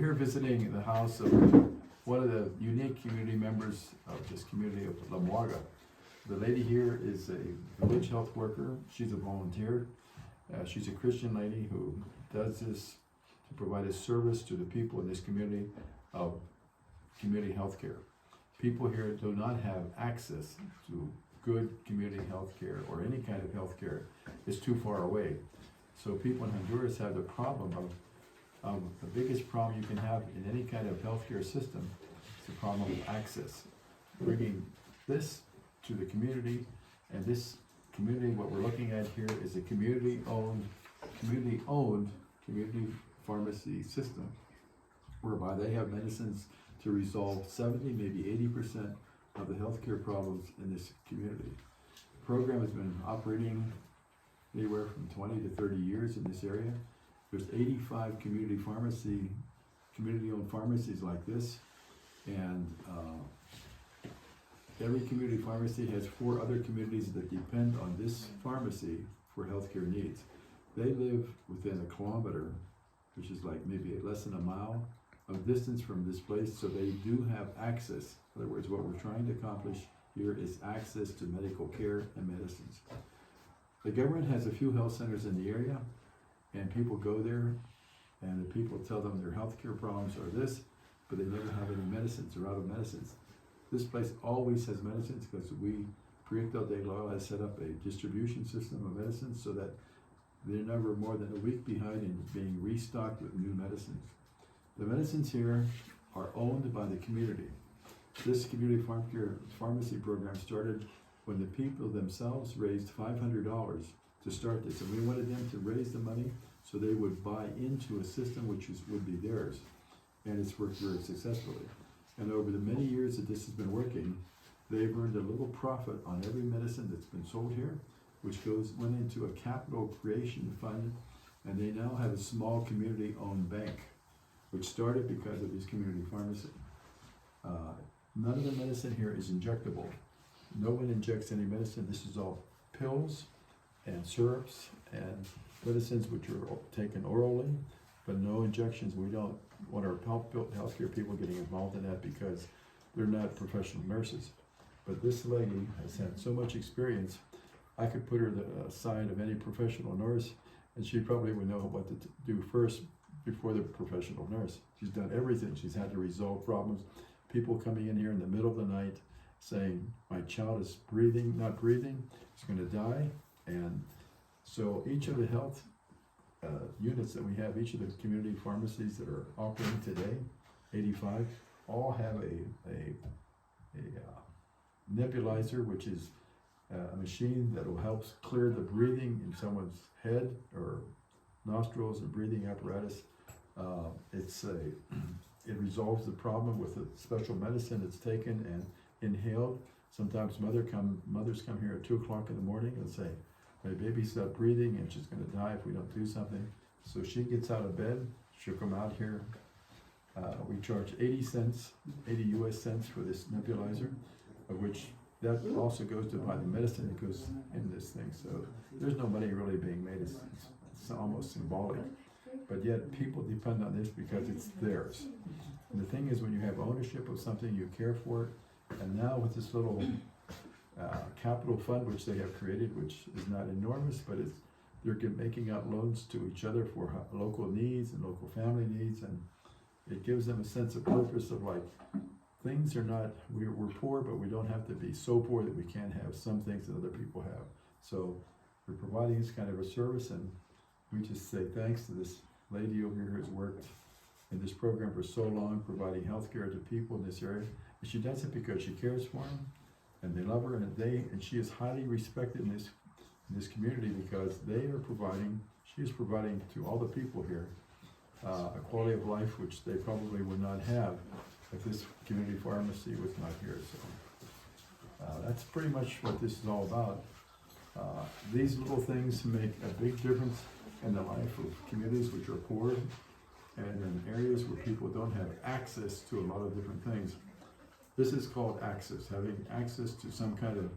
We're here visiting the house of one of the unique community members of this community of Lamuaga. The lady here is a village health worker. She's a volunteer. She's a Christian lady who does this to provide a service to the people in this community of community health care. People here do not have access to good community health care or any kind of health care. It's too far away. So people in Honduras have the problem of the biggest problem you can have in any kind of healthcare system is the problem of access. Bringing this to the community, and this community, what we're looking at here is a community-owned community pharmacy system, whereby they have medicines to resolve 70, maybe 80% of the healthcare problems in this community. The program has been operating anywhere from 20 to 30 years in this area. There's 85 community-owned pharmacies like this, and every community pharmacy has 4 other communities that depend on this pharmacy for healthcare needs. They live within a kilometer, which is like maybe less than a mile of distance from this place, so they do have access. In other words, what we're trying to accomplish here is access to medical care and medicines. The government has a few health centers in the area, and people go there, and the people tell them their healthcare problems are this, but they never have any medicines. They're out of medicines. This place always has medicines because Proyecto de Law has set up a distribution system of medicines so that they're never more than a week behind in being restocked with new medicines. The medicines here are owned by the community. This community pharmacy program started when the people themselves raised $500 to start this, and we wanted them to raise the money so they would buy into a system which would be theirs, and it's worked very successfully. And over the many years that this has been working, they've earned a little profit on every medicine that's been sold here, which went into a capital creation fund, and they now have a small community-owned bank, which started because of this community pharmacy. None of the medicine here is injectable. No one injects any medicine. This is all pills and syrups and medicines which are taken orally, but no injections. We don't want our healthcare people getting involved in that because they're not professional nurses. But this lady has had so much experience, I could put her the side of any professional nurse, and she probably would know what to do first before the professional nurse. She's done everything. She's had to resolve problems. People coming in here in the middle of the night saying, my child is not breathing, he's going to die. And so each of the health units that we have, each of the community pharmacies that are operating today, 85, all have a nebulizer, which is a machine that will help clear the breathing in someone's head or nostrils and breathing apparatus. It resolves the problem with a special medicine that's taken and inhaled. Sometimes mothers come here at 2 o'clock in the morning and say, my baby's not breathing and she's going to die if we don't do something. So she gets out of bed, she'll come out here. We charge 80 US cents for this nebulizer, of which that also goes to buy the medicine that goes in this thing. So there's no money really being made. It's almost symbolic. But yet people depend on this because it's theirs. And the thing is, when you have ownership of something, you care for it. And now with this little capital fund which they have created, which is not enormous, but they're making out loans to each other for local needs and local family needs, and it gives them a sense of purpose of like, things are not, we're poor, but we don't have to be so poor that we can't have some things that other people have. So we're providing this kind of a service, and we just say thanks to this lady over here who has worked in this program for so long, providing health care to people in this area. And she does it because she cares for them, and they love her, and she is highly respected in this community because she is providing to all the people here a quality of life which they probably would not have if this community pharmacy was not here. So that's pretty much what this is all about. These little things make a big difference in the life of communities which are poor and in areas where people don't have access to a lot of different things. This is called access, having access to some kind of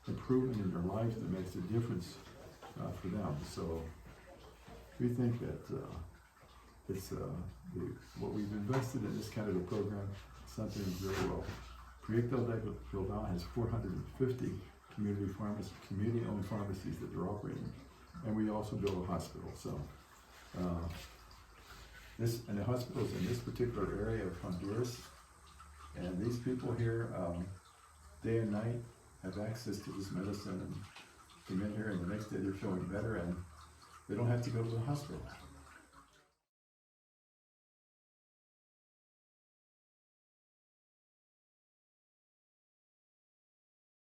improvement in their life that makes a difference for them. So we think that what we've invested in this kind of a program, something very well. Proyecto Aldea has 450 community-owned pharmacies that they're operating, and we also build a hospital. So, the hospitals in this particular area of Honduras, and these people here, day and night, have access to this medicine and come in here, and the next day they're feeling better, and they don't have to go to the hospital.